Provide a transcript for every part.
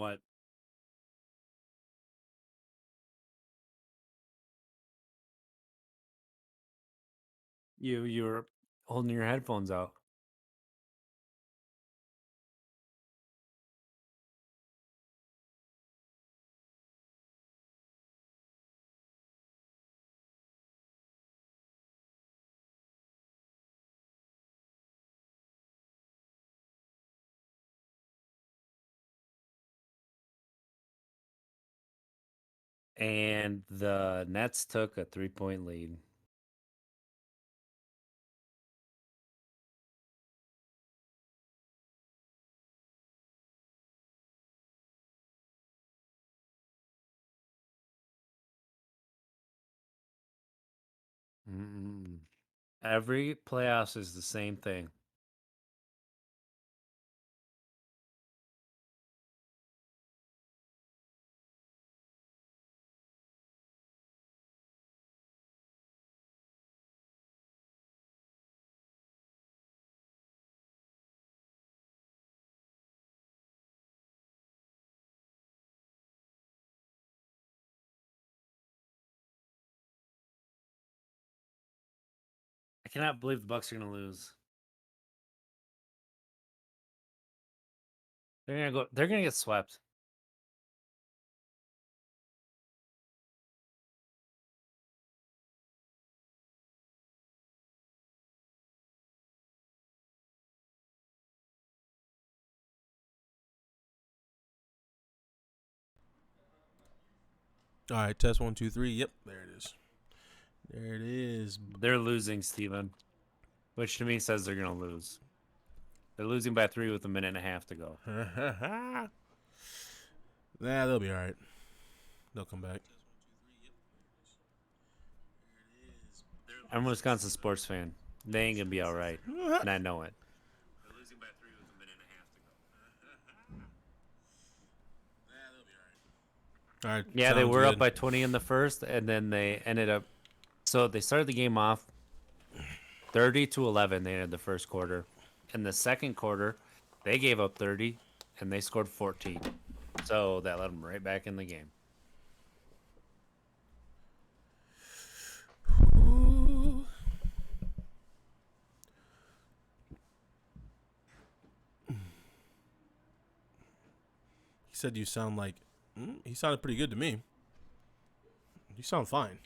What? You were holding your headphones out. And the Nets took a 3-point lead. Every playoffs is the same thing. I cannot believe the Bucks are going to lose. They're going to go. They're going to get swept. All right, test 1, 2, 3. Yep, there it is. There it is. They're losing, Steven. Which to me says they're going to lose. They're losing by 3 with a minute and a half to go. Nah, they'll be all right. They'll come back. I'm a Wisconsin sports fan. They ain't going to be all right. And I know it. They're losing by 3 with a minute and a half to go. All right. Yeah, they were good. up by 20 in the first, and then they ended up. So they started the game off 30-11. They ended the first quarter. In the second quarter, they gave up 30, and they scored 14. So that let them right back in the game. Ooh. He said you sound like. He sounded pretty good to me. You sound fine.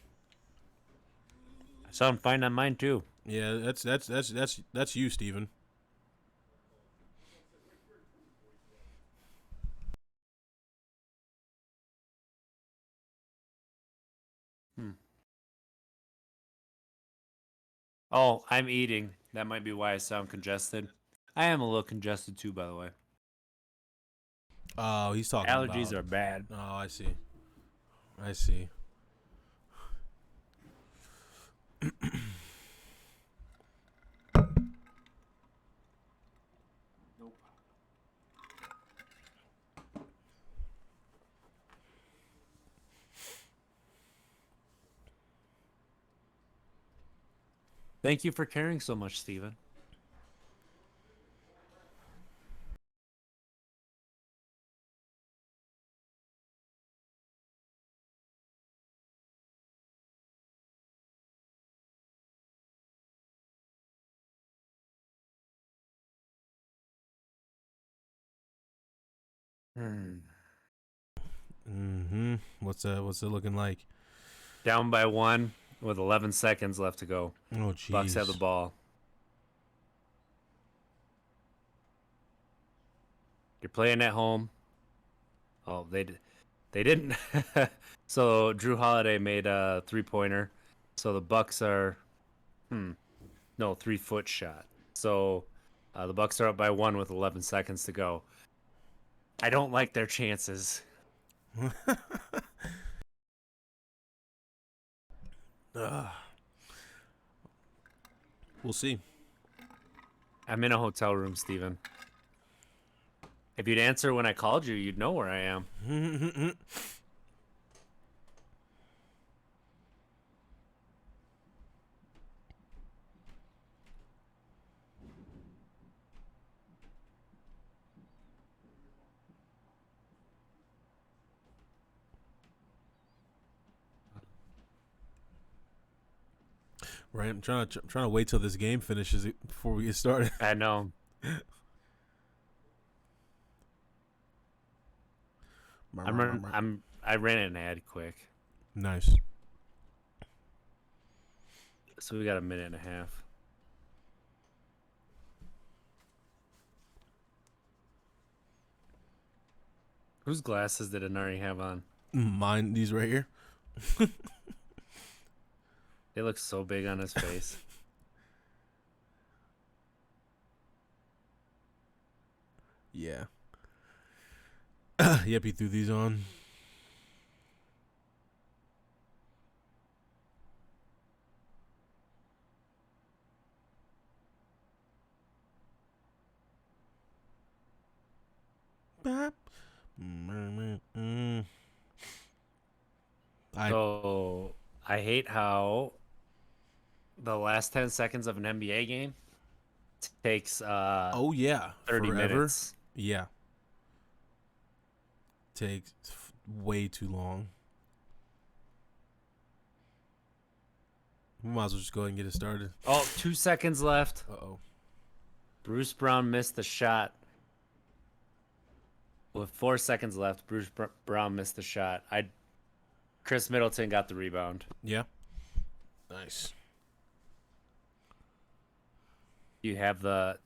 I sound fine on mine too. Yeah, that's you, Steven. Oh, I'm eating. That might be why I sound congested. I am a little congested too, by the way. Oh, he's talking Allergies about. are bad. Oh, I see. I see. Thank you for caring so much, Steven. What's it looking like? Down by 1 with 11 seconds left to go. Oh, Bucks have the jeez. ball. You're playing at home. Oh, they didn't. So Drew Holiday made a 3-pointer. So the Bucks are, no, 3-foot shot. So the Bucks are up by 1 with 11 seconds to go. I don't like their chances. We'll see. I'm in a hotel room, Steven. If you'd answer when I called you, you'd know where I am. Right. I'm trying to wait till this game finishes before we get started. I know. I ran an ad quick, Nice. so we got a minute and a half. Whose glasses did Inari have on? Mine. These right here. They look so big on his face. Yeah. Yep, he threw these on. Bop. So I hate how the last 10 seconds of an NBA game takes Oh yeah, 30 forever. minutes. Yeah, takes way too long. We might as well just go ahead and get it started. Oh, 2 seconds left. Uh-oh. Bruce Brown missed the shot. With 4 seconds left, Bruce Brown missed the shot. Chris Middleton got the rebound. Yeah. Nice. You have the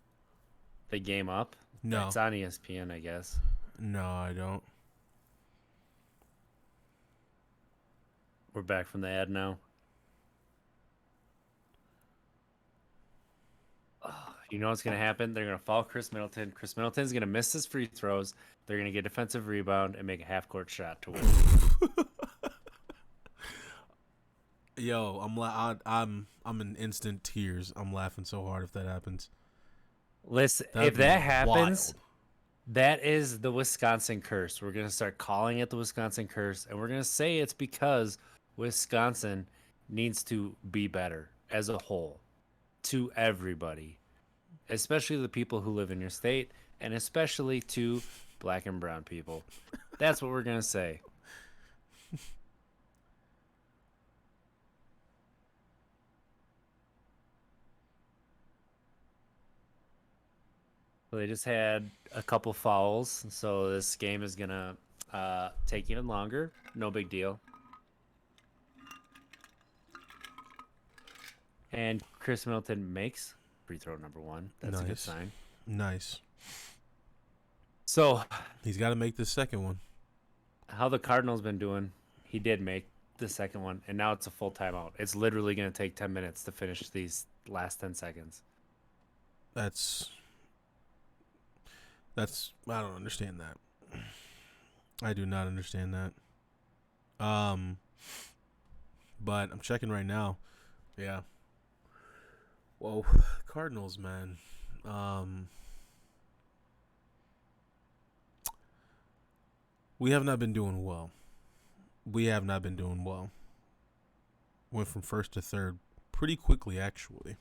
game up? No. It's on ESPN, I guess. No, I don't. We're back from the ad now. You know what's going to happen? They're going to foul Chris Middleton. Chris Middleton's going to miss his free throws. They're going to get a defensive rebound and make a half-court shot to win. Yo, I'm in instant tears. I'm laughing so hard if that happens. Listen, That'd if that be happens, wild. that is the Wisconsin curse. We're going to start calling it the Wisconsin curse, and we're going to say it's because Wisconsin needs to be better as a whole to everybody, especially the people who live in your state, and especially to black and brown people. That's what we're going to say. They just had a couple fouls, so this game is going to take even longer. No big deal. And Chris Middleton makes free throw number 1. That's a good sign. Nice. So He's got to make the second one. how the Cardinals been doing, he did make the second one, and now it's a full timeout. It's literally going to take 10 minutes to finish these last 10 seconds. That's I don't understand that. I do not understand that. But I'm checking right now. Yeah. Whoa, Cardinals, man. We have not been doing well. Went from first to third pretty quickly, actually.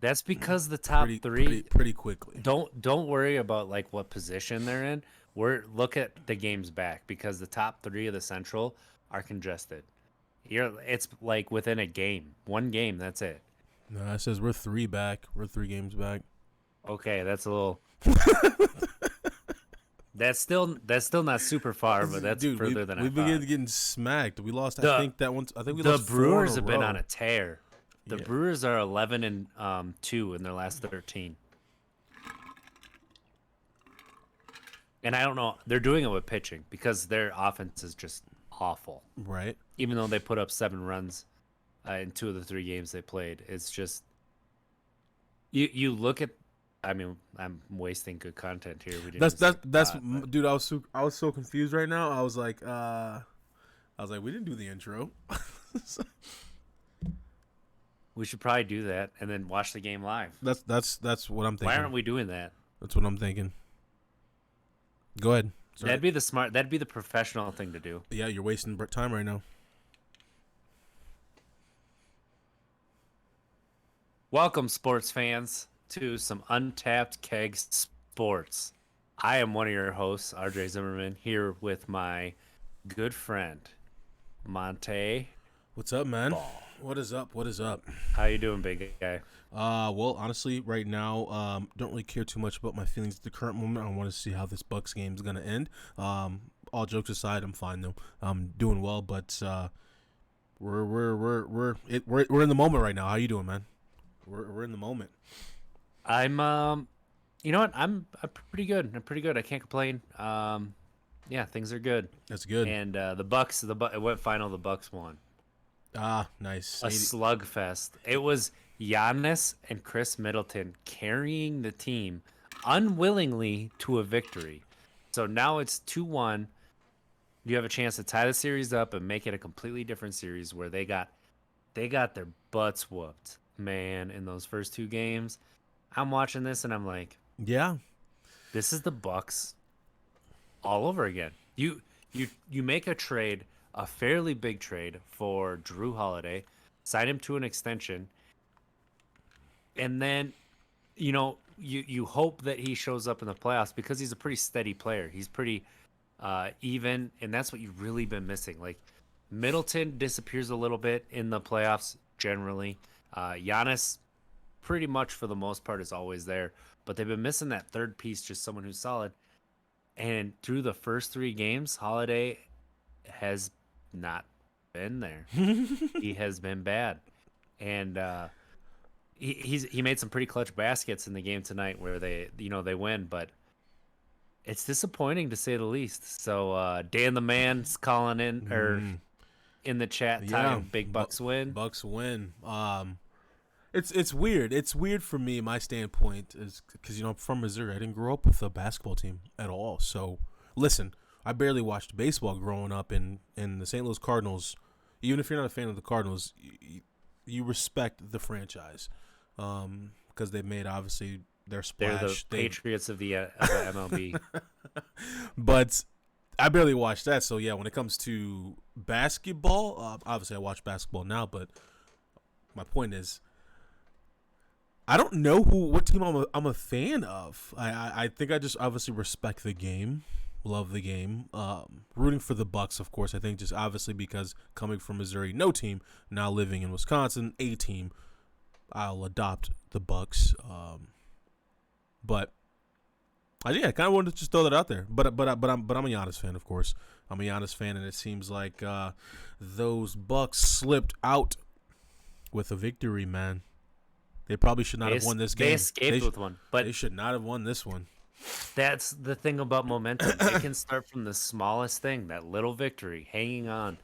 That's because the top three pretty quickly. Don't worry about like what position they're in. Look at the games back because the top 3 of the Central are congested. It's like within a game, one game. That's it. No, it says we're 3 back. We're 3 games back. Okay, that's a little. That's still not super far, but that's further than I thought. We began getting smacked. We lost. I think that one. I think we lost. The Brewers have 4 in a been row. on a tear. The Brewers are 11-2 in their last 13. And I don't know. They're doing it with pitching because their offense is just awful. Right. Even though they put up 7 runs in 2 of the 3 games they played, it's just you look at. I mean, I'm wasting good content here. We didn't dude. I was so confused right now. I was like, we didn't do the intro. We should probably do that and then watch the game live. That's what I'm thinking. Why aren't we doing that? That's what I'm thinking. Go ahead. Sorry. That'd be the professional thing to do. Yeah, you're wasting time right now. Welcome, sports fans, to some Untapped Keg Sports. I am one of your hosts, RJ Zimmerman, here with my good friend, Monte. What's up, man? Ball. What is up? What is up? How you doing, big guy? Well, honestly, right now, don't really care too much about my feelings at the current moment. I want to see how this Bucks game is gonna end. All jokes aside, I'm fine though. I'm doing well, but we're in the moment right now. How you doing, man? We're in the moment. I'm you know what? I'm pretty good. I'm pretty good. I can't complain. Yeah, things are good. That's good. And the Bucks, it went final. The Bucks won. Nice. A slugfest. It was Giannis and Chris Middleton carrying the team unwillingly to a victory. So now it's 2-1. You have a chance to tie the series up and make it a completely different series where they got their butts whooped, man, in those first two games. I'm watching this and I'm like, Yeah. this is the Bucks all over again. You make a trade, a fairly big trade for Drew Holiday, sign him to an extension, and then you hope that he shows up in the playoffs because he's a pretty steady player. He's pretty even, and that's what you've really been missing. Like Middleton disappears a little bit in the playoffs generally. Giannis, pretty much for the most part, is always there, but they've been missing that third piece, just someone who's solid. And through the first three games, Holiday has not been there. He has been bad, and he made some pretty clutch baskets in the game tonight where they win, but it's disappointing to say the least. So Dan the Man's calling in or in the chat talking big Bucks win. Bucks win. It's weird. It's weird for me. My standpoint is because I'm from Missouri. I didn't grow up with a basketball team at all. So listen, I barely watched baseball growing up, in the St. Louis Cardinals. Even if you're not a fan of the Cardinals, you respect the franchise because they made obviously their splash. They're the Patriots of the MLB. But I barely watched that. So yeah, when it comes to basketball, obviously I watch basketball now. But my point is, I don't know what team I'm a fan of. I think I just obviously respect the game, love the game. Rooting for the Bucks, of course. I think just obviously because coming from Missouri, no team. Now living in Wisconsin, a team. I'll adopt the Bucks. But I kind of wanted to just throw that out there. But I'm a Giannis fan, of course. I'm a Giannis fan, and it seems like those Bucks slipped out with a victory, man. They probably should not have won this game. They escaped with one, but they should not have won this one. That's the thing about momentum. It can start from the smallest thing, that little victory, hanging on.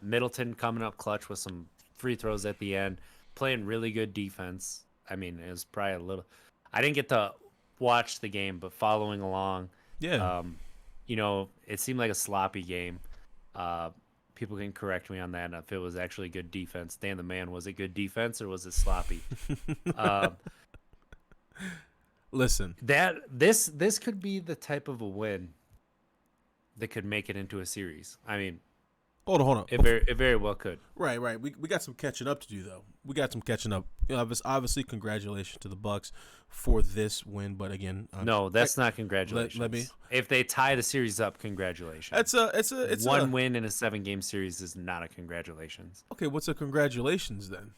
Middleton coming up clutch with some free throws at the end, playing really good defense. I mean, it was probably a little. I didn't get to watch the game, but following along, yeah, it seemed like a sloppy game. People can correct me on that if it was actually good defense. Dan the Man, was it good defense or was it sloppy? Listen, this could be the type of a win that could make it into a series. I mean, hold on. It very well could. Right. We got some catching up to do, though. We got some catching up. Obviously, congratulations to the Bucks for this win. But again, no, that's not congratulations. Let me. If they tie the series up, congratulations. It's one win in a 7-game series is not a congratulations. Okay, what's a congratulations then?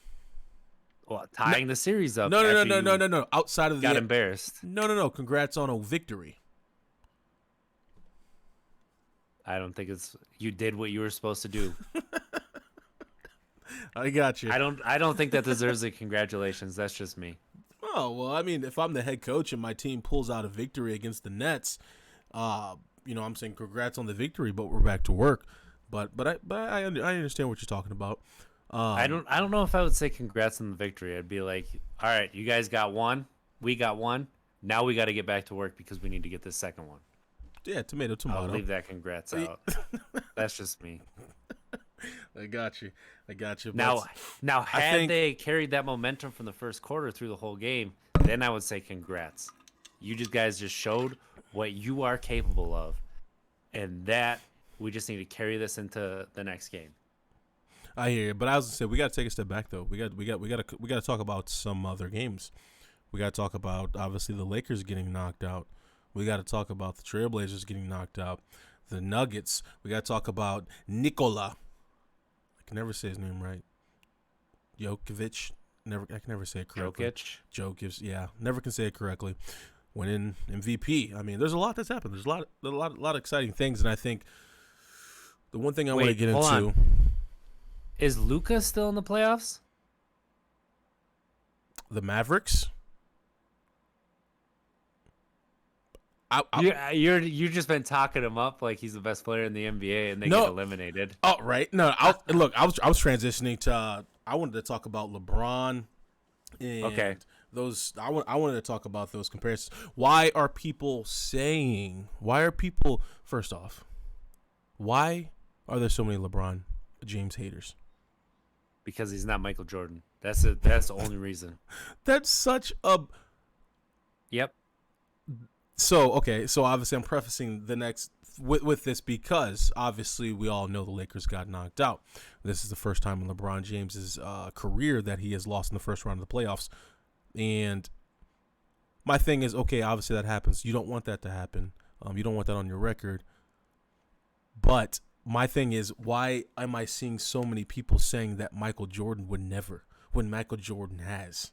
Well, tying the series up. No. Outside of got embarrassed. No. Congrats on a victory. I don't think you did what you were supposed to do. I got you. I don't think that deserves a congratulations. That's just me. Oh, well, I mean, if I'm the head coach and my team pulls out a victory against the Nets, I'm saying congrats on the victory, but we're back to work. But I understand what you're talking about. I don't know if I would say congrats on the victory. I'd be like, all right, you guys got one, we got one. Now we got to get back to work because we need to get this second one. Yeah, tomato. I'll leave that congrats out. That's just me. I got you. Now, had they carried that momentum from the first quarter through the whole game, then I would say congrats. You guys just showed what you are capable of, and that we just need to carry this into the next game. I hear you, but I was gonna say we got to take a step back though. We got to talk about some other games. We got to talk about obviously the Lakers getting knocked out. We got to talk about the Trailblazers getting knocked out. The Nuggets. We got to talk about Nikola. I can never say his name right. Jokovic. I can never say it correctly. Jokic. Jokic, yeah, never can say it correctly. Winning MVP. I mean, there's a lot that's happened. There's a lot of exciting things, and I think the one thing I want to Wait, get hold into. on. Is Luka still in the playoffs? The Mavericks. You've just been talking him up like he's the best player in the NBA, and they get eliminated. Oh, right. No, look. I was transitioning to. I wanted to talk about LeBron. And Okay. Those. I wanted to talk about those comparisons. Why are people saying? Why are people? First off, why are there so many LeBron James haters? Because he's not Michael Jordan. That's it. That's the only reason. That's such a. Yep. So obviously I'm prefacing the next with this because obviously we all know the Lakers got knocked out. This is the first time in LeBron James's career that he has lost in the first round of the playoffs. And my thing is, okay, obviously that happens. You don't want that to happen. You don't want that on your record. But my thing is, why am I seeing so many people saying that Michael Jordan would never, when Michael Jordan has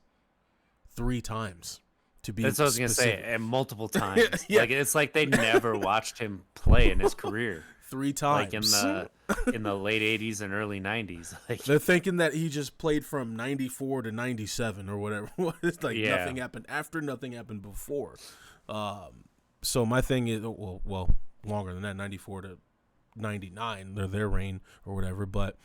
3 times? That's what I was gonna say, and multiple times. Yeah. Like it's like they never watched him play in his career. 3 times, like in the late '80s and early '90s. Like they're thinking that he just played from '94 to '97 or whatever. It's like nothing happened after, nothing happened before. So my thing is, well, longer than that, '94 to '99, their reign or whatever. But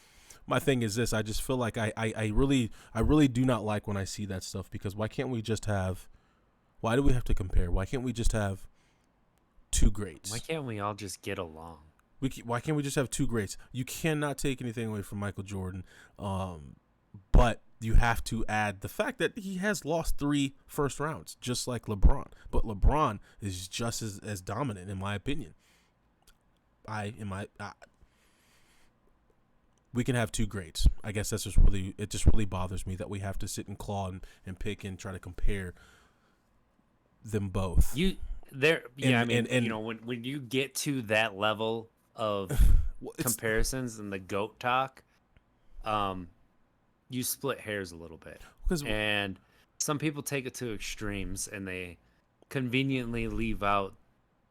my thing is this: I just feel like I really do not like when I see that stuff because why can't we just have? Why do we have to compare? Why can't we just have 2 greats? why can't we all just get along? Why can't we just have 2 greats? You cannot take anything away from Michael Jordan, but you have to add the fact that he has lost 3 first rounds, just like LeBron. But LeBron is just as dominant, in my opinion. We can have 2 greats. I guess that's it just really bothers me that we have to sit and claw and pick and try to compare them both. You know, when you get to that level of comparisons and the GOAT talk, you split hairs a little bit. And some people take it to extremes and they conveniently leave out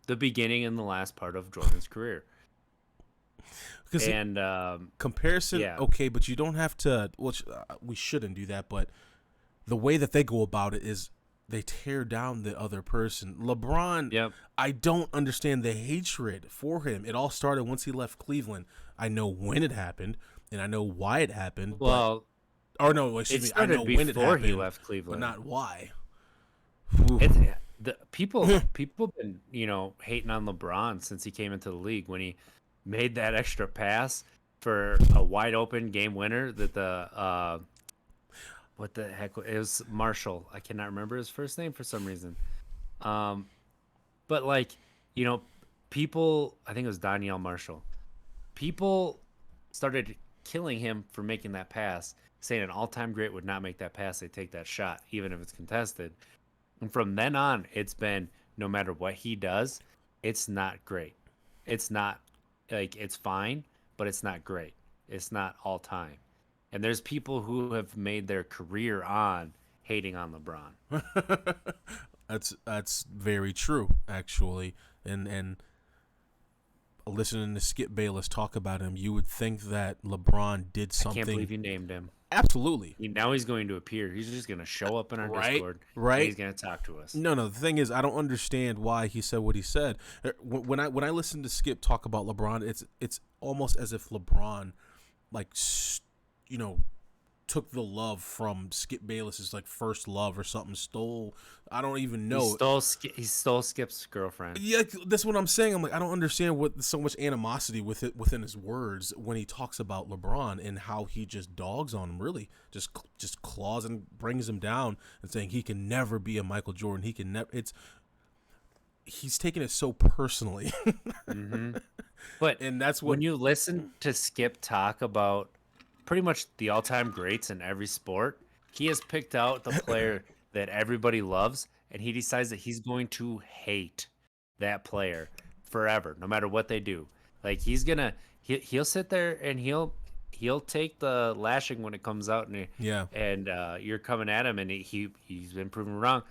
the beginning and the last part of Jordan's career. And comparison, okay, but you don't have to. Which we shouldn't do that. But the way that they go about it is they tear down the other person. LeBron, I don't understand the hatred for him. It all started once he left Cleveland. I know when it happened, and I know why it happened. Well, I know when it happened, he left Cleveland, but not why. People been hating on LeBron since he came into the league when he made that extra pass for a wide open game winner that the what the heck? It was Marshall. I cannot remember his first name for some reason. But people, I think it was Danielle Marshall. People started killing him for making that pass, saying an all-time great would not make that pass. They take that shot, even if it's contested. And from then on, it's been no matter what he does, it's not great. It's not it's fine, but it's not great. It's not all time. And there's people who have made their career on hating on LeBron. That's very true, actually. And listening to Skip Bayless talk about him, you would think that LeBron did something. I can't believe you named him. Absolutely. Now he's going to appear. He's just going to show up in our Discord. Right. He's going to talk to us. No. The thing is, I don't understand why he said what he said. When I listen to Skip talk about LeBron, it's almost as if LeBron, took the love from Skip Bayless's first love or something. Stole. I don't even know. He stole Skip's girlfriend. Yeah, that's what I'm saying. I'm like, I don't understand what so much animosity within his words when he talks about LeBron and how he just dogs on him. Really, just claws and brings him down and saying he can never be a Michael Jordan. He can never. He's taking it so personally. Mm-hmm. But and that's what when you listen to Skip talk about pretty much the all-time greats in every sport, he has picked out the player that everybody loves, and he decides that he's going to hate that player forever, no matter what they do. Like he'll sit there and he'll he'll take the lashing when it comes out, Yeah. and you're coming at him, and he's been proven wrong.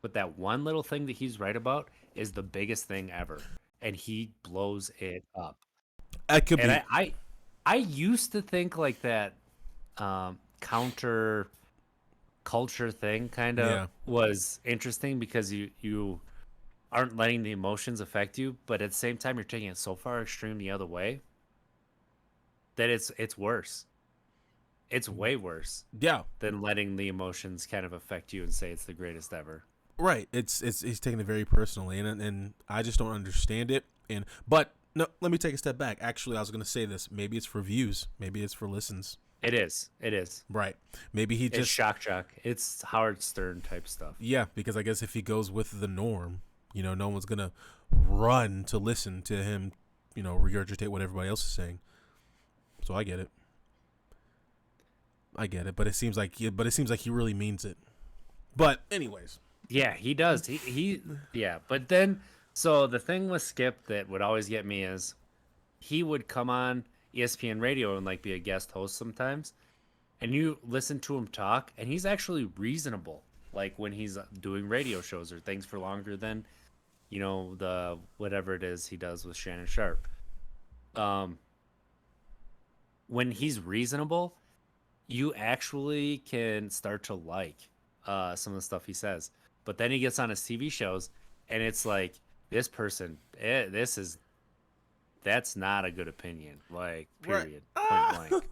But that one little thing that he's right about is the biggest thing ever, and he blows it up. That could And be. I used to think like that counter culture thing kind of Yeah. was interesting because you aren't letting the emotions affect you, but at the same time you're taking it so far extreme the other way that it's worse. It's way worse Yeah. than letting the emotions kind of affect you and say it's the greatest ever. Right. It's he's taking it very personally, and I just don't understand it. But no, let me take a step back. Actually, I was going to say this. Maybe it's for views. Maybe it's for listens. It is. It is. Right. Maybe he It's just shock jock. It's Howard Stern type stuff. yeah. Because I guess if he goes with the norm, no one's gonna run to listen to him. Regurgitate what everybody else is saying. So I get it. But it seems like he really means it. But anyways. Yeah, he does. Yeah, but then so the thing with Skip that would always get me is he would come on ESPN radio and like be a guest host sometimes, and you listen to him talk and he's actually reasonable like when he's doing radio shows or things for longer than the whatever it is he does with Shannon Sharp. Um when he's reasonable, you actually can start to like some of the stuff he says. But then he gets on his TV shows, and it's like this person, that's not a good opinion. Like, period, point blank.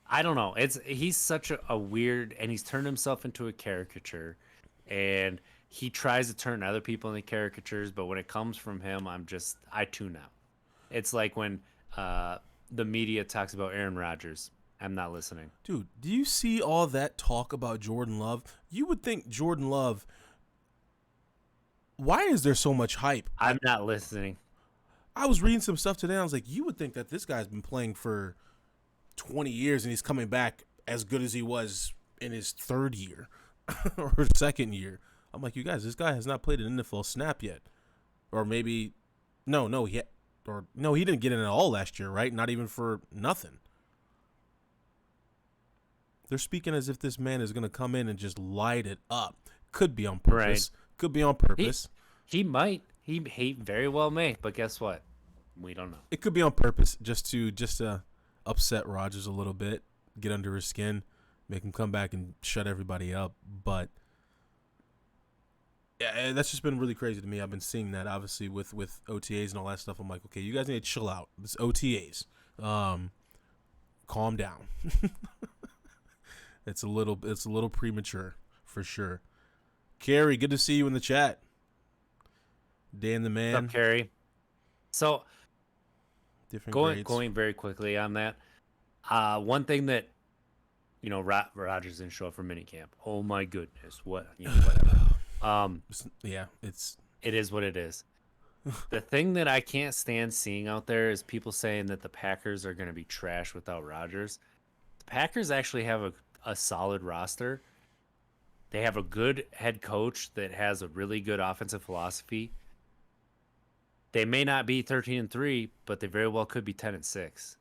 I don't know. He's such a weird, and he's turned himself into a caricature, and he tries to turn other people into caricatures, but when it comes from him, I tune out. It's like when the media talks about Aaron Rodgers. I'm not listening. Dude, do you see all that talk about Jordan Love? You would think Jordan Love. Why is there so much hype? I'm not listening. I was reading some stuff today. I was like, you would think that this guy's been playing for 20 years and he's coming back as good as he was in his third year or second year. I'm like, you guys, this guy has not played an NFL snap yet. Or maybe, no, he didn't get in at all last year, right? Not even for nothing. They're speaking as if this man is going to come in and just light it up. Could be on purpose. Right. Could be on purpose. He might. He very well may. But guess what? We don't know. It could be on purpose just to upset Rodgers a little bit, get under his skin, make him come back and shut everybody up. But yeah, that's just been really crazy to me. I've been seeing that obviously with OTAs and all that stuff. I'm like, okay, you guys need to chill out. It's OTAs. Calm down. It's a little premature for sure. Carrie, good to see you in the chat. Dan the man. What's up, Carrie? So Different going very quickly on that. One thing that Rodgers didn't show up for minicamp. Oh my goodness, whatever. It is what it is. The thing that I can't stand seeing out there is people saying that the Packers are going to be trash without Rodgers. The Packers actually have a solid roster. They have a good head coach that has a really good offensive philosophy. They may not be 13-3, but they very well could be 10-6.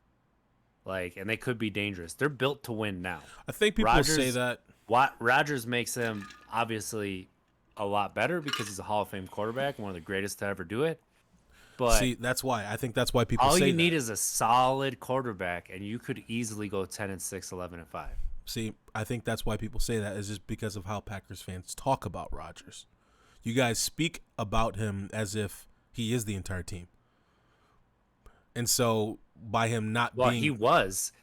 And they could be dangerous. They're built to win now. I think people say that. Rodgers makes them obviously a lot better because he's a Hall of Fame quarterback, one of the greatest to ever do it. But see, that's why. I think that's why people say all that. you need is a solid quarterback, and you could easily go 10-6, 11-5. See, I think that's why people say that is just because of how Packers fans talk about Rodgers. You guys speak about him as if he is the entire team. And so by him not being... Well, he was.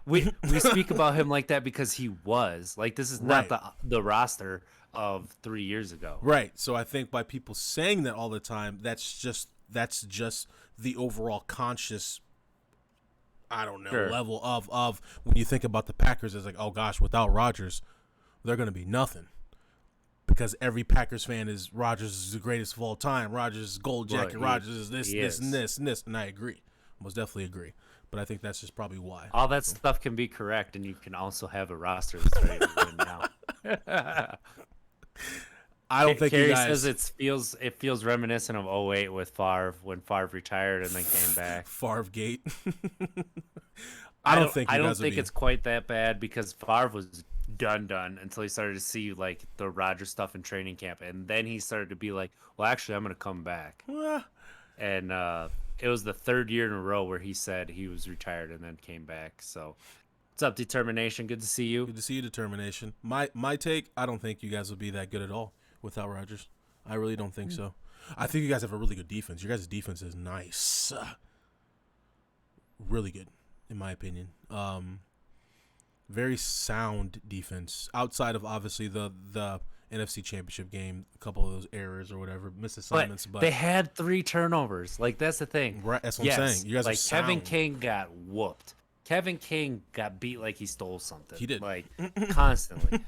we speak about him like that because he was. Like, this is not the roster of 3 years ago. Right. So I think by people saying that all the time, that's just the overall conscious, I don't know, level of when you think about the Packers, it's like, oh gosh, without Rodgers, they're going to be nothing. Because every Packers fan is Rodgers is the greatest of all time. Rodgers is gold jacket. Rodgers is this, and this, and this. And I agree. Most definitely agree. But I think that's just probably why. All that stuff can be correct, and you can also have a roster that's ready to win now. I don't think Carrie you guys. says it feels reminiscent of '08 with Favre when Favre retired and then came back. Favre Gate. I don't think I you don't guys would think be. it's quite that bad because Favre was done until he started to see like the Rodgers stuff in training camp, and then he started to be like, well, actually, I'm gonna come back. Eh, And it was the third year in a row where he said he was retired and then came back. So what's up, determination? Good to see you. good to see you, determination. My take. I don't think you guys would be that good at all without Rodgers. I really don't think so. I think you guys have a really good defense. Your guys' defense is nice. Really good, in my opinion. Very sound defense. Outside of obviously the NFC Championship game, a couple of those errors or whatever, missed assignments, but they had 3 turnovers. Like that's the thing. right, that's what I'm saying. You guys like are sound. Kevin King got whooped. Kevin King got beat like he stole something. He did. Like constantly.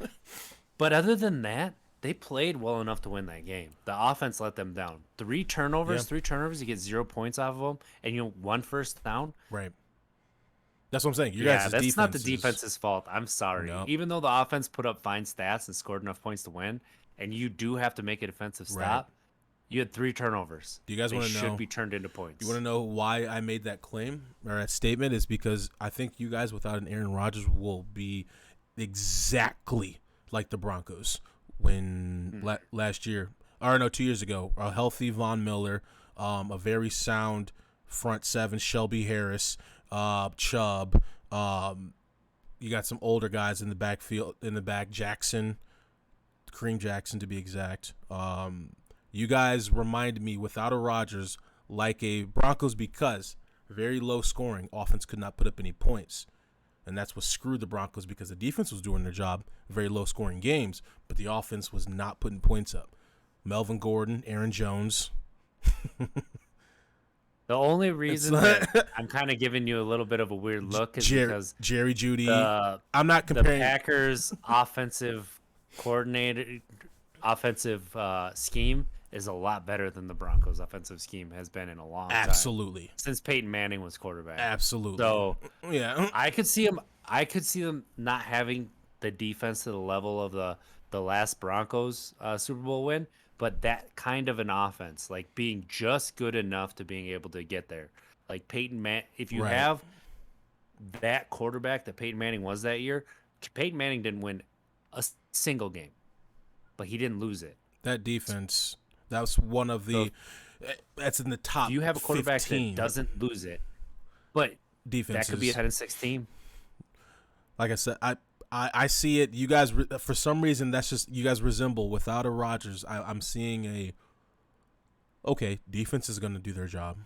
But other than that, they played well enough to win that game. The offense let them down. 3 turnovers, you get 0 points off of them, and 1 first down. Right. That's what I'm saying. That's not the defense's fault. I'm sorry. Nope. Even though the offense put up fine stats and scored enough points to win, and you do have to make a defensive stop, Right. you had 3 turnovers. Do you guys want to know? Should be turned into points. You want to know why I made that claim or that statement? Is because I think you guys without an Aaron Rodgers will be exactly like the Broncos when last year, or no, 2 years ago, a healthy Von Miller, a very sound front seven, Shelby Harris, Chubb. You got some older guys in the backfield, Jackson, Kareem Jackson to be exact. You guys remind me without a Rodgers like a Broncos because very low scoring. Offense could not put up any points. And that's what screwed the Broncos because the defense was doing their job, very low scoring games, but the offense was not putting points up. Melvin Gordon, Aaron Jones. The only reason that I'm kind of giving you a little bit of a weird look is because Jerry Jeudy. I'm not comparing the Packers' offensive scheme is a lot better than the Broncos' offensive scheme has been in a long time. Absolutely. Since Peyton Manning was quarterback. Absolutely. So yeah, I could see them not having the defense to the level of the last Broncos Super Bowl win, but that kind of an offense, like being just good enough to being able to get there. Like if you Right. have that quarterback that Peyton Manning was that year, Peyton Manning didn't win a single game, but he didn't lose it. that defense. That was one of the. That's in the top. You have a quarterback 15 that doesn't lose it, but defenses. that could be a 10-6 team. Like I said, I see it. You guys, for some reason, that's just you guys resemble without a Rodgers. I'm seeing okay, defense is going to do their job,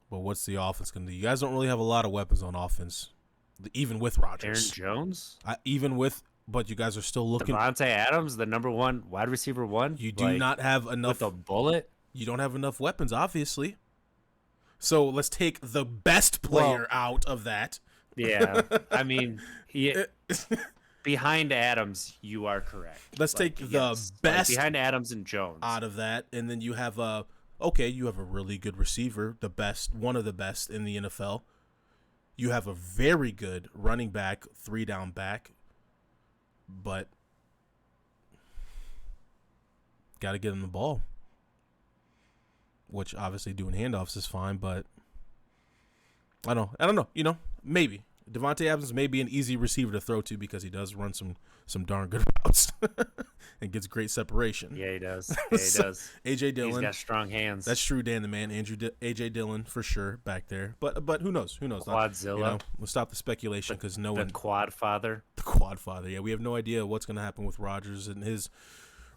but what's the offense going to do? You guys don't really have a lot of weapons on offense, even with Aaron Rodgers. Jones, But you guys are still looking. Devontae Adams, the number 1 wide receiver 1. You do not have enough. With a bullet. You don't have enough weapons, obviously. So let's take the best player out of that. Yeah, I mean, behind Adams, you are correct. Let's take the best behind Adams and Jones out of that, and then you have you have a really good receiver, one of the best in the NFL. You have a very good running back, 3-down back, but got to get him the ball, which obviously doing handoffs is fine, but I don't know. Maybe Devontae Adams may be an easy receiver to throw to because he does run some darn good routes and gets great separation. Yeah, he does. Yeah, he does. AJ Dillon. He's got strong hands. That's true, Dan the man. AJ Dillon for sure back there. But who knows? Quadzilla. We'll stop the speculation because the quad father. The quad father. Yeah, we have no idea what's going to happen with Rodgers and his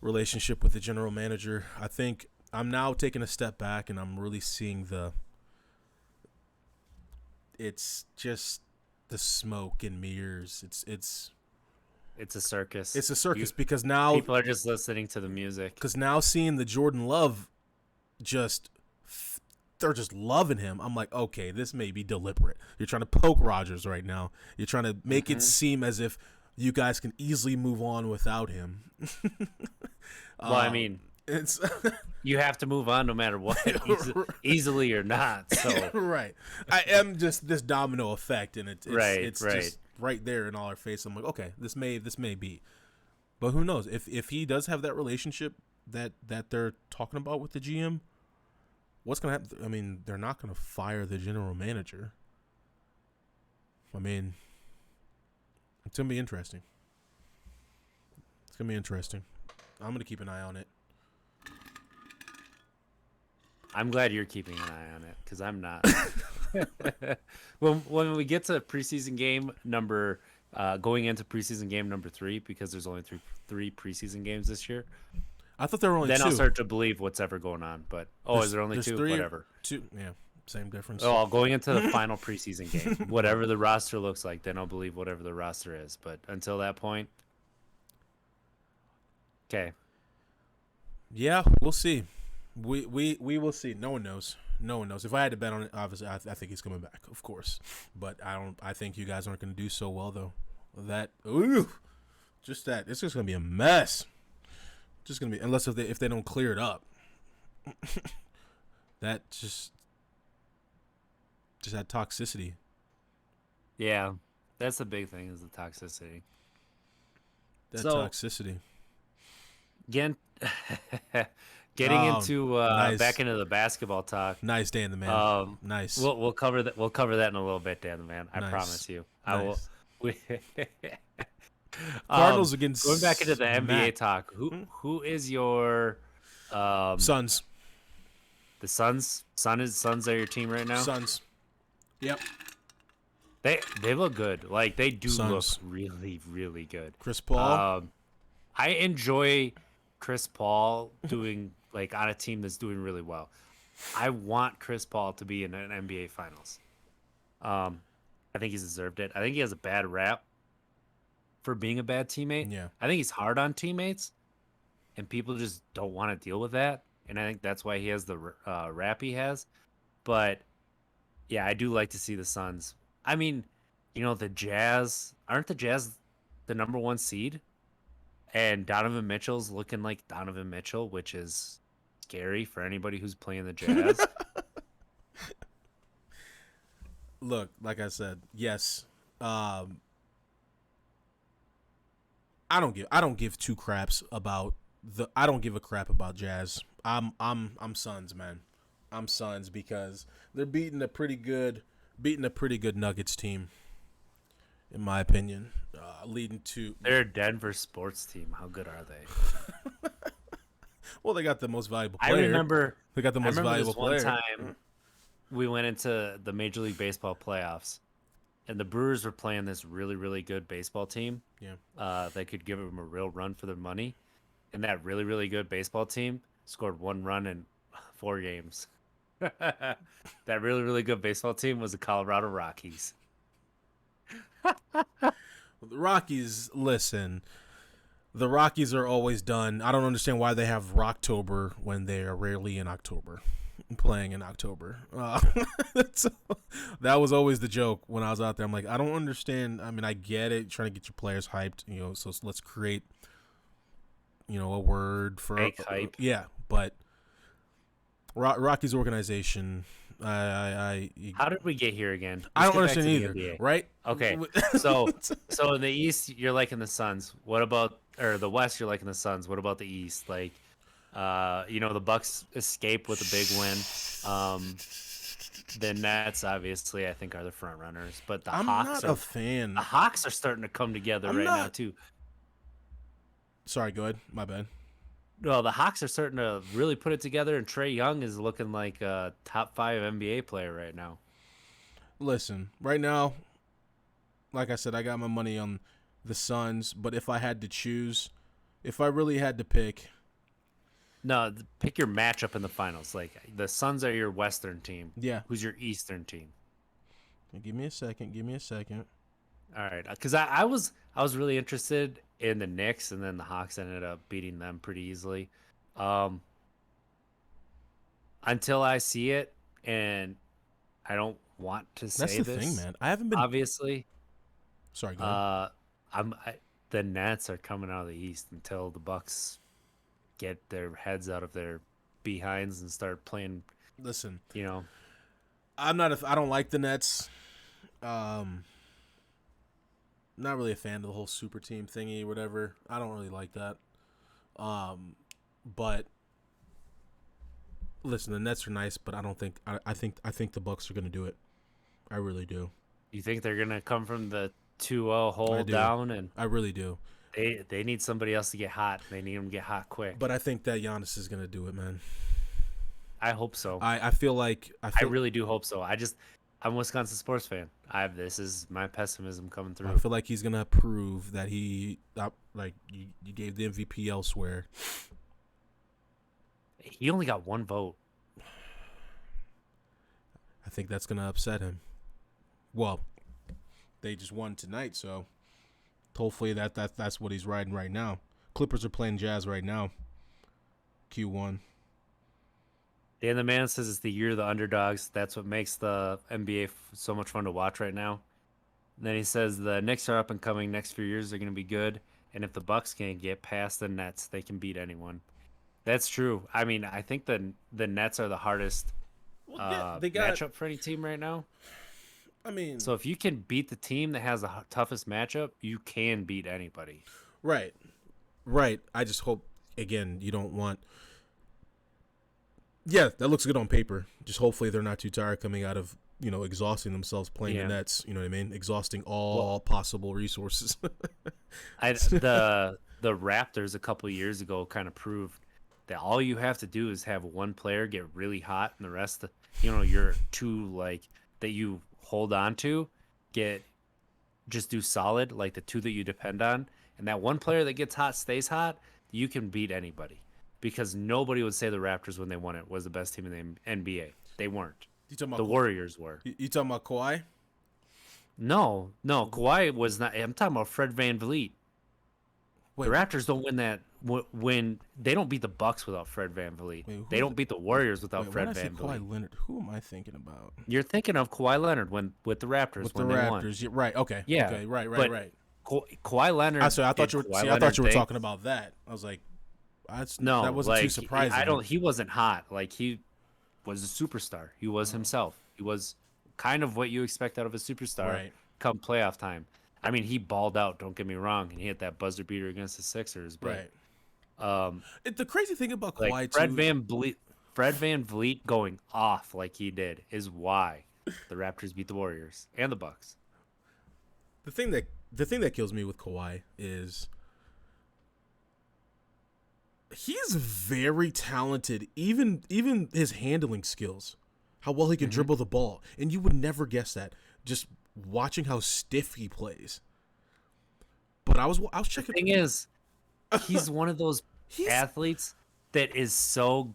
relationship with the general manager. I think I'm now taking a step back and I'm really seeing it's just the smoke and mirrors. It's a circus. It's a circus because now people are just listening to the music. Because now seeing the Jordan Love they're just loving him. I'm like, okay, this may be deliberate. You're trying to poke Rodgers right now. You're trying to make it seem as if you guys can easily move on without him. Well, I mean, it's you have to move on no matter what, easily or not. So right, I am just this domino effect, and it's right. just right there in all our face. I'm like, okay, this may be. But who knows? If he does have that relationship that they're talking about with the GM, what's gonna happen? I mean, they're not gonna fire the general manager. I mean, it's gonna be interesting. It's gonna be interesting. I'm gonna keep an eye on it. I'm glad you're keeping an eye on it because I'm not. When we get to preseason game number, going into preseason game number 3, because there's only three preseason games this year. I thought there were only then 2. I'll start to believe what's ever going on. But is there only there's 2? 3 Whatever. 2, yeah, same difference. Oh, going into the final preseason game, whatever the roster looks like, then I'll believe whatever the roster is. But until that point, okay. Yeah, we'll see. We will see. No one knows. No one knows. If I had to bet on it, obviously, I think he's coming back, of course. But I don't. I think you guys aren't going to do so well, though. Just that. It's just going to be a mess. Just going to be, unless if they don't clear it up. That just that toxicity. Yeah, that's the big thing is the toxicity. Toxicity. Again, getting Nice. back into the basketball talk. Nice, Dan the man. Nice. We'll cover that. We'll cover that in a little bit, Dan the man. I Nice. promise you. Nice. I will. Cardinals against going back into the NBA Matt. talk. Who is your Suns? The Suns? Suns are your team right now. Suns. Yep. They look good. Like they do Suns. look really really good. Chris Paul. I enjoy Chris Paul doing like on a team that's doing really well. I want Chris Paul to be in an NBA Finals. I think he's deserved it. I think he has a bad rap for being a bad teammate. Yeah. I think he's hard on teammates, and people just don't want to deal with that. And I think that's why he has the rap he has. But yeah, I do like to see the Suns. I mean, the Jazz aren't the Jazz the number 1 seed? And Donovan Mitchell's looking like Donovan Mitchell, which is scary for anybody who's playing the Jazz. Look, like I said, yes. I don't give two craps about I don't give a crap about Jazz. I'm Suns, man. I'm Suns because they're beating a pretty good Nuggets team, in my opinion, leading to They're a Denver sports team. How good are they? well, they got the most valuable I player. remember They got the most valuable this one player. time we went into the Major League Baseball playoffs, and the Brewers were playing this really, really good baseball team. Yeah. That could give them a real run for their money. And that really, really good baseball team scored 1 run in 4 games. That really, really good baseball team was the Colorado Rockies. The Rockies, listen. The Rockies are always done. I don't understand why they have Rocktober when they are rarely in October, playing in October. So, that was always the joke when I was out there. I'm like, I don't understand. I mean, I get it, trying to get your players hyped, so let's create, a word for Fake hype. Yeah, but Rockies organization. How did we get here again? I don't Let's get understand back to the either, NBA. right? Okay, so in the East, you're liking the Suns. What about, or the West, you're liking the Suns. What about the East? Like, the Bucks escape with a big win. The Nets, obviously, I think are the front runners, but the I'm Hawks not a fan. The Hawks are starting to come together now too. Sorry, go ahead. My bad. Well, the Hawks are starting to really put it together, and Trae Young is looking like a top 5 NBA player right now. Listen, right now, like I said, I got my money on the Suns, but if I had to choose, if I really had to pick... No, pick your matchup in the finals. Like, the Suns are your Western team. Yeah. Who's your Eastern team? Give me a second. All right, because I was really interested in the Knicks, and then the Hawks ended up beating them pretty easily. Until I see it, and I don't want to say That's the this. thing, man. I haven't been... Obviously. Sorry, go ahead. The Nets are coming out of the East until the Bucks get their heads out of their behinds and start playing. Listen, I don't like the Nets. not really a fan of the whole super team thingy, whatever. I don't really like that. But listen, the Nets are nice, but I don't think I think the Bucks are gonna do it. I really do. You think they're gonna come from the 2-0 hole do. down, and I really do. they need somebody else to get hot. They need them to get hot quick. But I think that Giannis is gonna do it, man. I hope so. I feel like I really do hope so. I'm a Wisconsin sports fan. This is my pessimism coming through. I feel like he's gonna prove that he like you gave the MVP elsewhere. He only got one vote. I think that's gonna upset him. Well, they just won tonight, so hopefully that's what he's riding right now. Clippers are playing Jazz right now. Q1. Dan the Man says it's the year of the underdogs. That's what makes the NBA so much fun to watch right now. And then he says the Knicks are up and coming. Next few years are going to be good. And if the Bucks can't get past the Nets, they can beat anyone. That's true. I mean, I think the Nets are the hardest matchup for any team right now. I mean, so if you can beat the team that has the toughest matchup, you can beat anybody. Right. I just hope, again, you don't want... Yeah, that looks good on paper. Just hopefully they're not too tired coming out of, exhausting themselves playing the Nets. You know what I mean? Exhausting all possible resources. The Raptors a couple of years ago kind of proved that all you have to do is have one player get really hot and the rest, your two, that you hold on to, just do solid, like the two that you depend on. And that one player that gets hot stays hot, you can beat anybody. Because nobody would say the Raptors when they won it was the best team in the NBA. They weren't. The Warriors were. You talking about Kawhi? No, Kawhi was not. I'm talking about Fred VanVleet. Wait, the Raptors don't win that when they don't beat the Bucks without Fred VanVleet. They don't beat the Warriors without Fred VanVleet. Kawhi Leonard. Who am I thinking about? You're thinking of Kawhi Leonard with the Raptors when they won. Right. Okay. Yeah. Okay. Right. Kawhi Leonard. I thought you were talking about that. I was like, that wasn't too surprising. He wasn't hot. Like, he was a superstar. He was himself. He was kind of what you expect out of a superstar come playoff time. I mean, he balled out, don't get me wrong, and he hit that buzzer beater against the Sixers. But, the crazy thing about Kawhi, Fred VanVleet going off like he did is why the Raptors beat the Warriors and the Bucks. The thing that kills me with Kawhi is he's very talented, even his handling skills, how well he can dribble the ball, and you would never guess that just watching how stiff he plays. But I was checking. The thing is, he's one of those athletes that is so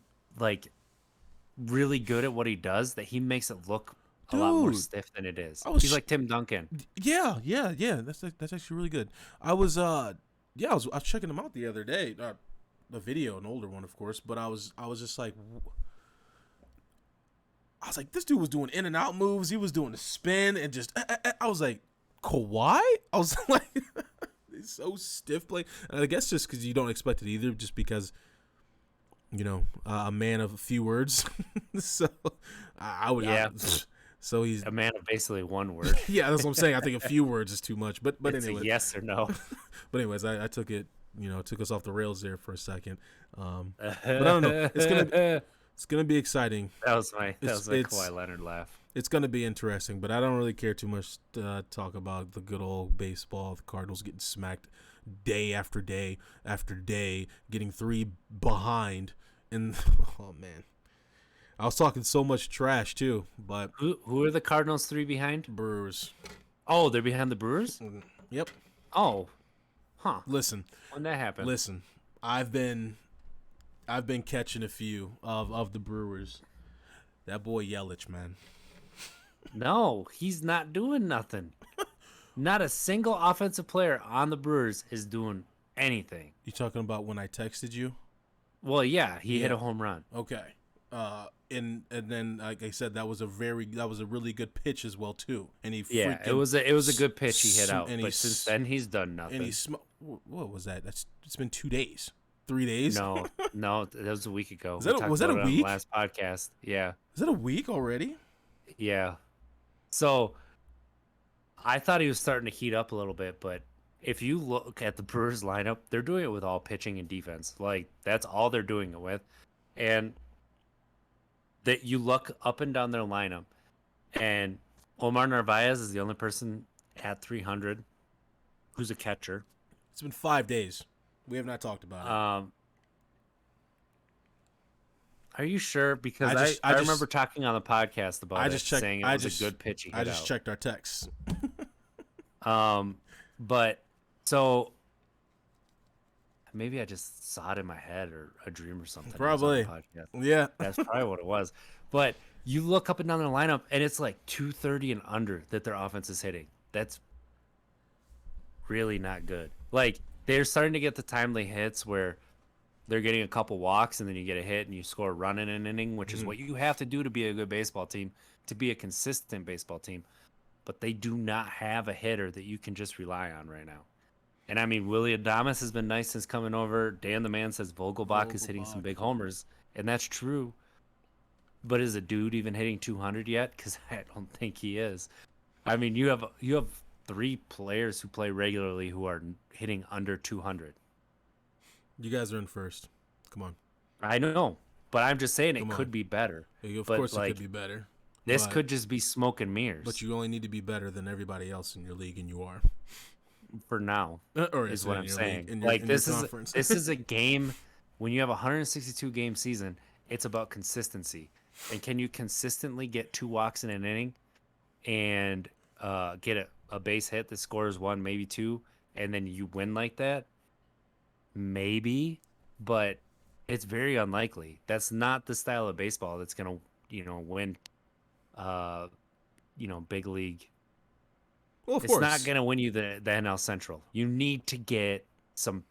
really good at what he does that he makes it look a lot more stiff than it is. He's like Tim Duncan. Yeah. That's actually really good. I was checking him out the other day. The video, an older one, of course, but I was just like, this dude was doing in and out moves. He was doing a spin and just, I was like, Kawhi? I was like, he's so stiff playing. And I guess just because you don't expect it either, just because, a man of a few words. So I would, so he's a man of basically one word. Yeah, that's what I'm saying. I think a few words is too much, but it's anyway, a yes or no. But anyways, I took it. Took us off the rails there for a second. But I don't know. It's gonna be exciting. That was my Kawhi Leonard laugh. It's gonna be interesting, but I don't really care too much to talk about the good old baseball. The Cardinals getting smacked day after day after day, getting 3 behind, and oh man, I was talking so much trash too. But who are the Cardinals 3 behind? Brewers. Oh, they're behind the Brewers? Yep. Oh. Huh. Listen. When that happened. Listen. I've been catching a few of the Brewers. That boy Yelich, man. No, he's not doing nothing. Not a single offensive player on the Brewers is doing anything. You talking about when I texted you? Well, yeah, he hit a home run. Okay. And then like I said, that was a really good pitch as well too. And it was a good pitch he hit out. But since then he's done nothing. And what was that? It's been 2 days, 3 days. No, that was a week ago. Was that a week? Last podcast, yeah. Is that a week already? Yeah. So, I thought he was starting to heat up a little bit, but if you look at the Brewers lineup, they're doing it with all pitching and defense. Like that's all they're doing it with. And that you look up and down their lineup, and Omar Narvaez is the only person at 300 who's a catcher. It's been 5 days. We have not talked about it. Are you sure? Because I remember talking on the podcast about saying it was a good pitch. I just checked our texts. But so maybe I just saw it in my head or a dream or something. Probably. Yeah. That's probably what it was. But you look up and down their lineup, and it's like 230 and under that their offense is hitting. That's really not good. Like, they're starting to get the timely hits where they're getting a couple walks, and then you get a hit, and you score a run in an inning, which is what you have to do to be a good baseball team, to be a consistent baseball team. But they do not have a hitter that you can just rely on right now. And, I mean, Willie Adames has been nice since coming over. Dan the Man says Vogelbach is hitting some big homers, and that's true. But is a dude even hitting 200 yet? Because I don't think he is. I mean, you have 3 players who play regularly who are hitting under 200. You guys are in first. Come on. I know, but I'm just saying it could be better. Of course, it could be better. This could just be smoke and mirrors. But you only need to be better than everybody else in your league, and you are. For now, or is what I'm saying. This is a game. When you have a 162 game season, it's about consistency. And can you consistently get 2 walks in an inning and get a base hit that scores 1, maybe 2, and then you win like that? Maybe, but it's very unlikely. That's not the style of baseball that's going to, win, big league. Well, of it's course. Not going to win you the NL Central. You need to get some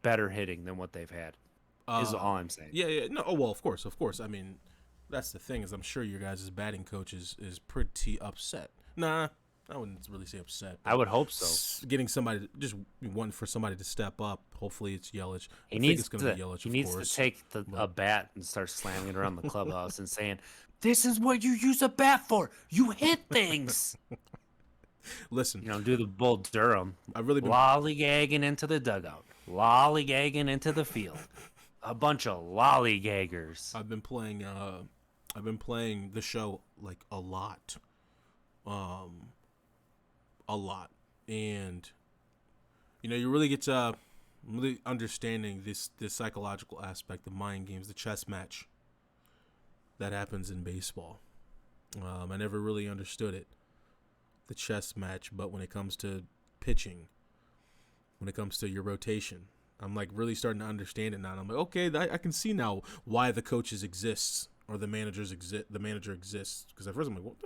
better hitting than what they've had, is all I'm saying. Yeah. No, well, of course. I mean, that's the thing is I'm sure your guys' batting coach is pretty upset. Nah, I wouldn't really say upset. I would hope so. Getting somebody, just wanting for somebody to step up. Hopefully it's Yelich. He needs to take a bat and start slamming it around the clubhouse and saying, "This is what you use a bat for. You hit things." Listen, do the Bull Durham. I've really been lollygagging into the dugout, lollygagging into the field. A bunch of lollygaggers. I've been playing the show like a lot. And you really get to really understanding this psychological aspect of mind games, the chess match that happens in baseball. I never really understood it, the chess match, but when it comes to pitching, when it comes to your rotation, I'm like really starting to understand it now. And I'm like, okay, I can see now why the coaches exists or the managers exist. The manager exists because at first I'm like, what?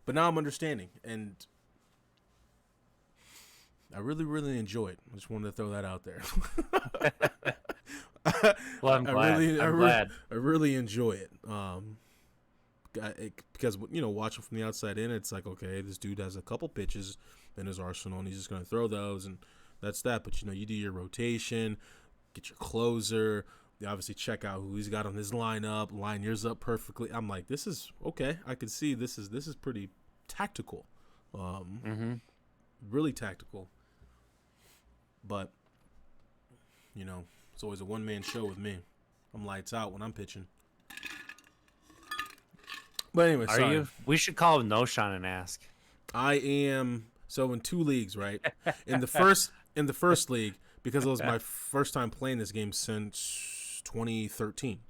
But now I'm understanding, and I really, really enjoy it. I just wanted to throw that out there. Well, I'm glad. I really enjoy it. Because watching from the outside in, it's like, okay, this dude has a couple pitches in his arsenal, and he's just going to throw those, and that's that. But you do your rotation, get your closer. You obviously check out who he's got on his lineup, line yours up perfectly. I'm like, this is okay. I can see this is pretty tactical, really tactical. But it's always a one-man show with me. I'm lights out when I'm pitching. But anyway, are you? We should call Noshan and ask. I am in 2 leagues, right? In the first league, because it was my first time playing this game since 2013,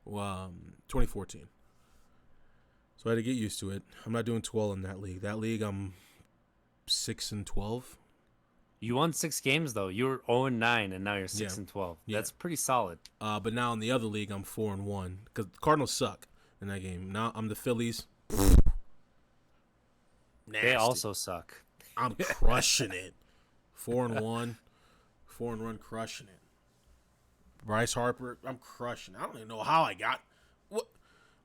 2014. So I had to get used to it. I'm not doing too well in that league. That league, I'm 6-12. You won 6 games though. You were 0-9, and now you're 6-12. Yeah. That's pretty solid. But now in the other league, I'm 4-1 because the Cardinals suck in that game. Now I'm the Phillies. They also suck. I'm crushing it. 4-1, crushing it. Bryce Harper, I'm crushing it. I don't even know how I got. What?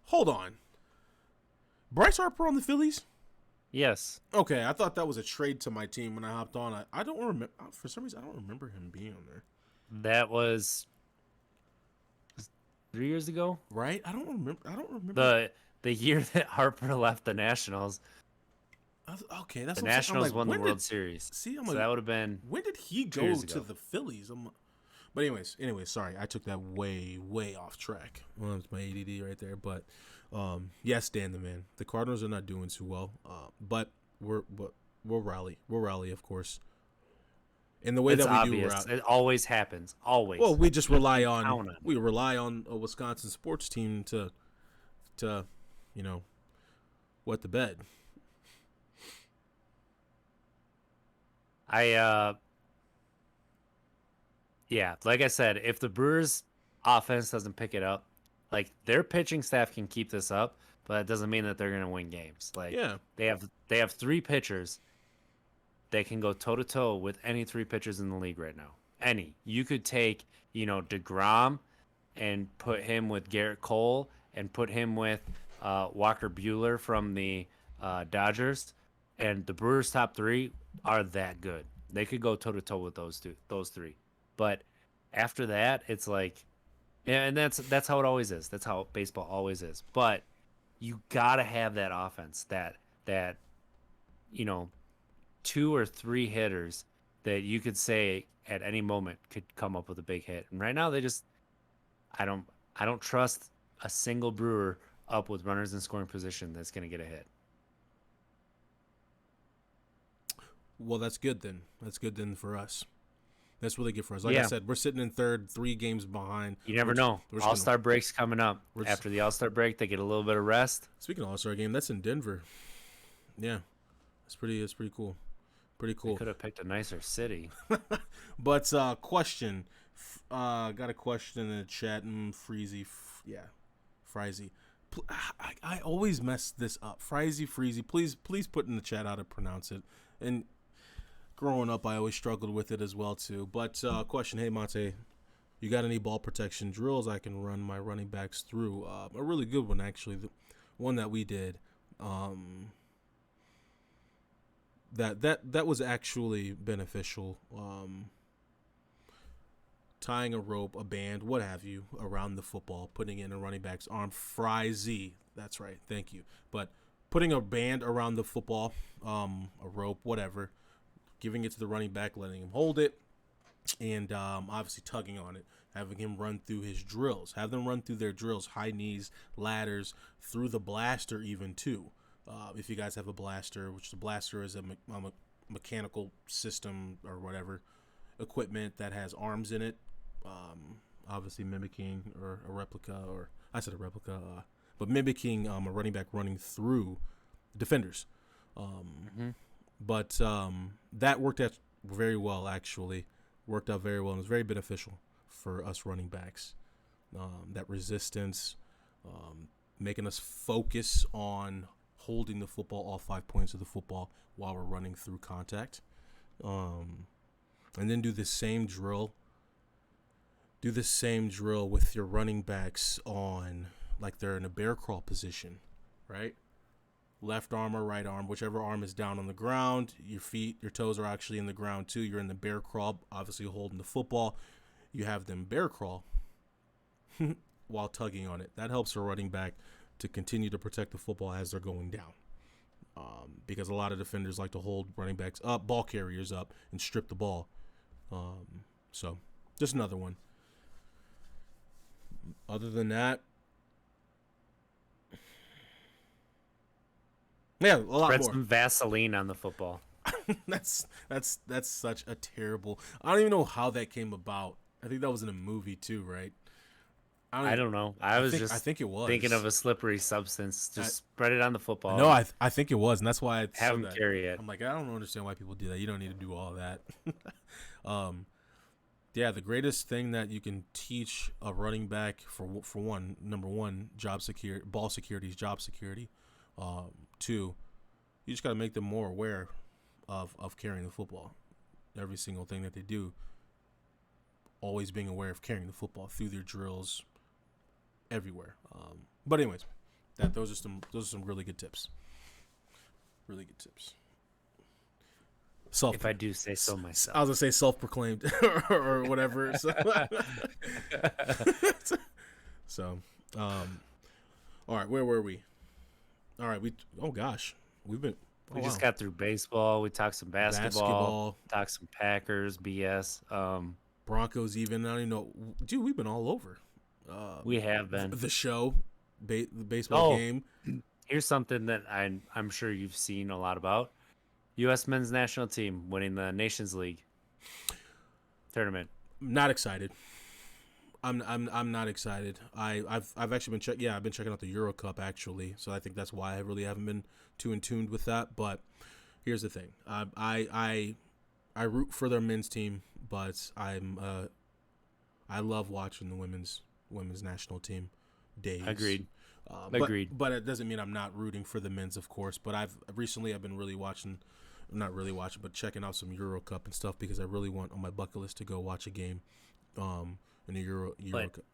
Hold on. Bryce Harper on the Phillies? Yes. Okay, I thought that was a trade to my team when I hopped on. I don't remember. For some reason, I don't remember him being on there. That was 3 years ago, right? I don't remember. The year that Harper left the Nationals. Okay, that's The what I'm saying. I'm Nationals like, won the when World did Series. see? I'm So like, that would have been when did he 2 go years to ago. the Phillies? But anyways, sorry, I took that way off track. Well, it's my ADD right there. But yes, Dan the man, the Cardinals are not doing too well. But we'll rally. We'll rally, of course. In the way It's that we do, obvious. It always happens. Always. well, we just You rely can on count on it. a Wisconsin sports team to you know wet the bed. Yeah, like I said, if the Brewers offense doesn't pick it up, like their pitching staff can keep this up, but that doesn't mean that they're going to win games. Like Yeah, they have 3 pitchers that can go toe to toe with any 3 pitchers in the league right now. Any. You could take, DeGrom and put him with Garrett Cole and put him with Walker Bueller from the Dodgers, and the Brewers' top 3 are that good. They could go toe to toe with those 3. But after that, it's like, yeah, and that's how it always is. That's how baseball always is. But you gotta have that offense, that you know 2 or 3 hitters that you could say at any moment could come up with a big hit. And right now, I don't I don't trust a single Brewer up with runners in scoring position that's gonna get a hit. well, that's good then. That's good then for us. That's really good for us. Like I Yeah, said, we're sitting in third, 3 games behind. you never We're just, know. we're just All gonna. Star break's coming up. We're just, After the All Star break, they get a little bit of rest. speaking of All-Star game, that's in Denver. Yeah, it's pretty. It's pretty cool. Pretty They cool. could have picked a nicer city. But question. Got a question in the chat. Freezy. Yeah, Frizy. I always mess this up. Frizy, Freezy. Please put in the chat how to pronounce it. And growing up, I always struggled with it as well too. But question. Hey, Monte, you got any ball protection drills I can run my running backs through? A really good one actually. The one that we did. That was actually beneficial. Tying a rope, a band, what have you, around the football, putting it in a running back's arm. Frizy, that's right, thank you. But putting a band around the football, a rope, whatever, giving it to the running back, letting him hold it, and obviously tugging on it, having him run through his drills. Have them run through their drills, high knees, ladders, through the blaster even too. If you guys have a blaster, which the blaster is a mechanical system or whatever equipment that has arms in it, obviously mimicking or a replica, or I said a replica, but mimicking a running back running through defenders. But that worked out very well, actually. Worked out very well and was very beneficial for us running backs. That resistance, making us focus on holding the football, all 5 points of the football, while we're running through contact. And then do the same drill. Do the same drill with your running backs on, like they're in a bear crawl position, right? Left arm or right arm, whichever arm is down on the ground. Your feet, your toes are actually in the ground too. You're in the bear crawl, obviously holding the football. You have them bear crawl while tugging on it. That helps a running back to continue to protect the football as they're going down. Because a lot of defenders like to hold running backs up, ball carriers up, and strip the ball. So, just another one. Other than that, yeah, a lot Spread more. some Vaseline on the football. That's such a terrible. I don't even know how that came about. I think that was in a movie too, right? I don't know. I think it was thinking of a slippery substance. Just spread it on the football. No, I think it was, and that's why I have said them that. carry it. I'm like, I don't understand why people do that. You don't need to do all that. Yeah, the greatest thing that you can teach a running back for one, number one, job security, ball security is job security. 2, you just got to make them more aware of carrying the football. Every single thing that they do, always being aware of carrying the football through their drills, everywhere. But anyways, those are some really good tips. Really good tips. If I do say so myself. I was gonna say self-proclaimed or whatever. So, all right, where were we? All right, oh gosh, we've been Oh, We just wow. got through baseball. We talked some basketball. Basketball, Talked some Packers BS. Broncos, even. I don't even know. Dude, we've been all over. We have been. The show, the baseball Oh, game. here's something that I'm sure you've seen a lot about. U.S. men's national team winning the Nations League tournament. Not excited. I'm not excited. I've actually been I've been checking out the Euro Cup actually, so I think that's why I really haven't been too in tuned with that. But here's the thing. I root for their men's team, but I love watching the women's national team days. Agreed. But Agreed. but it doesn't mean I'm not rooting for the men's, of course. But I've been really watching, not really watching, but checking out some Euro Cup and stuff because I really want on my bucket list to go watch a game, in the Euro Cup,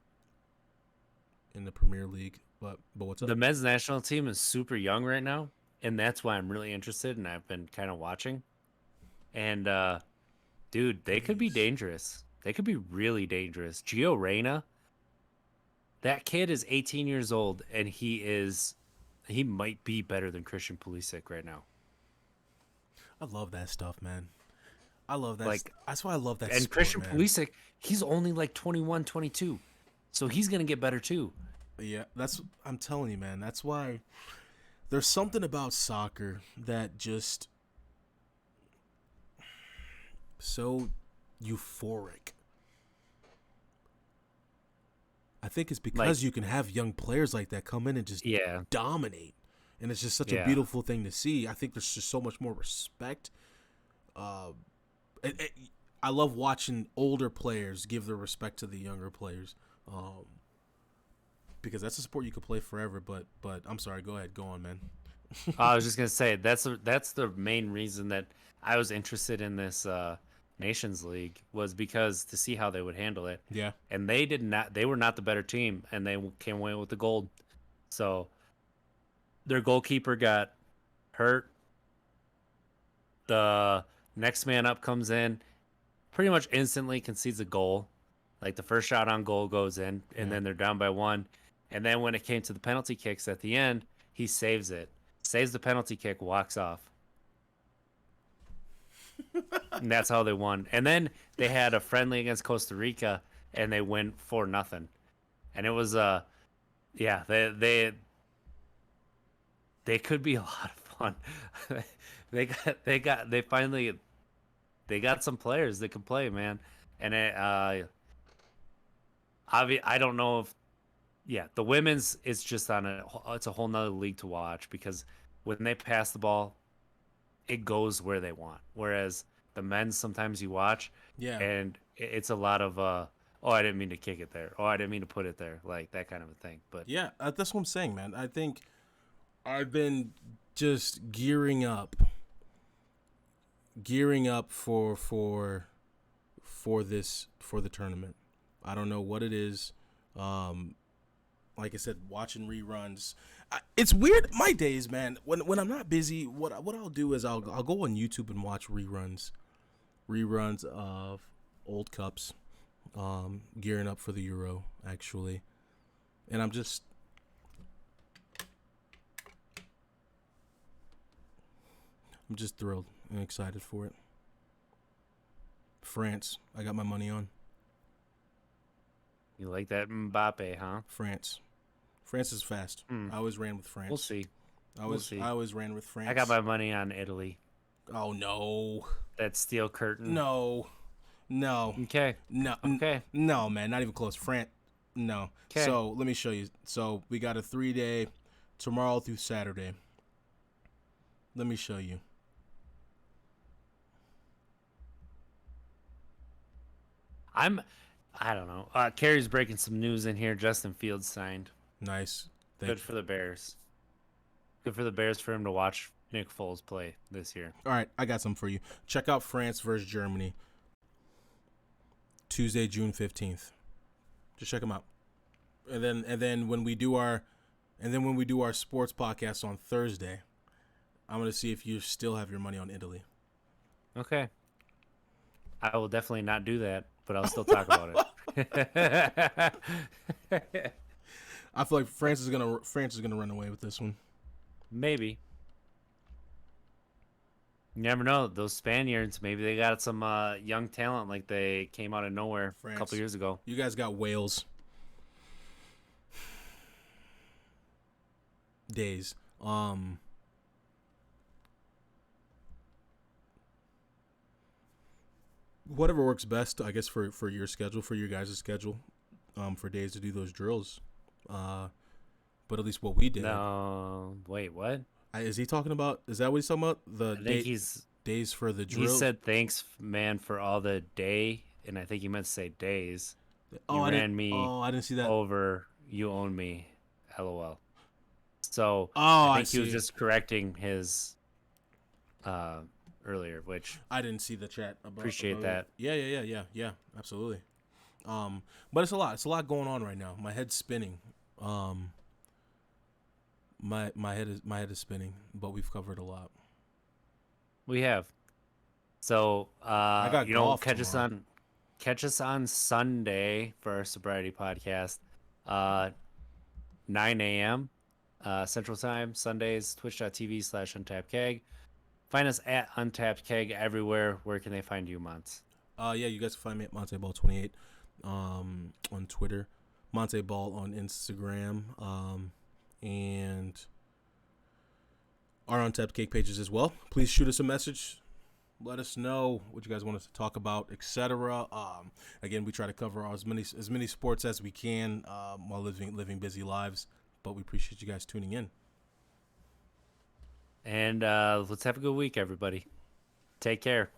in the Premier League. But what's up? The men's national team is super young right now, and that's why I'm really interested, and I've been kind of watching. And dude, they could be dangerous. They could be really dangerous. Gio Reyna, that kid is 18 years old, and he might be better than Christian Pulisic right now. I love that stuff, man. I love that. Like, That's why I love that. and sport, Christian man. Pulisic, he's only like 21, 22. So he's going to get better too. Yeah, I'm telling you, man. That's why there's something about soccer that just so euphoric. I think it's because Like, you can have young players like that come in and just yeah. dominate, and it's just such a Yeah. beautiful thing to see. I think there's just so much more respect. It, I love watching older players give their respect to the younger players, because that's a sport you could play forever. But I'm sorry, go ahead, go on, man. I was just going to say that's the main reason that I was interested in this Nations League was because to see how they would handle it. Yeah, And they were not the better team, and they came away with the gold. So their goalkeeper got hurt. The next man up comes in, pretty much instantly concedes a goal. Like the first shot on goal goes in, and Yeah. then they're down by one. And then when it came to the penalty kicks at the end, he saves it, saves the penalty kick, walks off. And that's how they won. And then they had a friendly against Costa Rica, and they win 4-0. And it was yeah, they could be a lot of fun. They got some players that can play, man. And I don't know if the women's it's just it's a whole nother league to watch because when they pass the ball, it goes where they want. Whereas the men's sometimes you watch yeah, and it's a lot of oh, I didn't mean to kick it there. Oh, I didn't mean to put it there. Like that kind of a thing. But yeah. That's what I'm saying, man. I think I've been just gearing up for the tournament. I don't know what it is. Like I said, watching reruns. It's weird. My days, man. When I'm not busy, what I'll do is I'll go on YouTube and watch reruns of old cups, gearing up for the Euro actually, and I'm just thrilled and excited for it. France, I got my money on you like that Mbappe, huh? France. France is fast. I always ran with France. We'll see. I see. always ran with France. I got my money on Italy. Oh no. That steel curtain. No. Okay. No. Okay. No, man, not even close. France. No. Okay. So let me show you. So we got a 3-day, tomorrow through Saturday. Let me show you. I don't know. Carrie's breaking some news in here. Justin Fields signed. Nice. Good for the Bears. Good for the Bears for him to watch Nick Foles play this year. All right, I got some for you. Check out France versus Germany. Tuesday, June 15th. Just check them out. And then when we do our sports podcast on Thursday, I'm going to see if you still have your money on Italy. Okay. I will definitely not do that, but I'll still talk about it. I feel like France is gonna run away with this one. Maybe. You never know. Those Spaniards, maybe they got some young talent like they came out of nowhere a couple France. years ago. You guys got Wales. Days. Whatever works best, I guess, for your schedule, for your guys' schedule, for days to do those drills. But at least what we did. No, wait, what? Is he talking about? Is that what he's talking about? The I think he's days for the he drill. said thanks, man, for all the day, and I think he meant to say days. Oh, You I didn't. ran me Oh, I didn't see that. over. You own me. LOL. So Oh, I I think he was see. just correcting his uh, earlier, which I didn't see the chat. appreciate About that. Yeah. Absolutely. But it's a lot. It's a lot going on right now. My head's spinning. My head is spinning. But we've covered a lot. We have. So I got golf tomorrow. catch us on Sunday for our sobriety podcast. 9 a.m. Central Time, Sundays, twitch.tv/Untapped Keg. Find us at Untapped Keg everywhere. Where can they find you, Monts? Yeah, you guys can find me at MonteBall28 on Twitter, Monteball on Instagram, and our Untapped Cake pages as well. Please shoot us a message. Let us know what you guys want us to talk about, etc. Again, we try to cover as many sports as we can while living busy lives. But we appreciate you guys tuning in. And let's have a good week, everybody. Take care.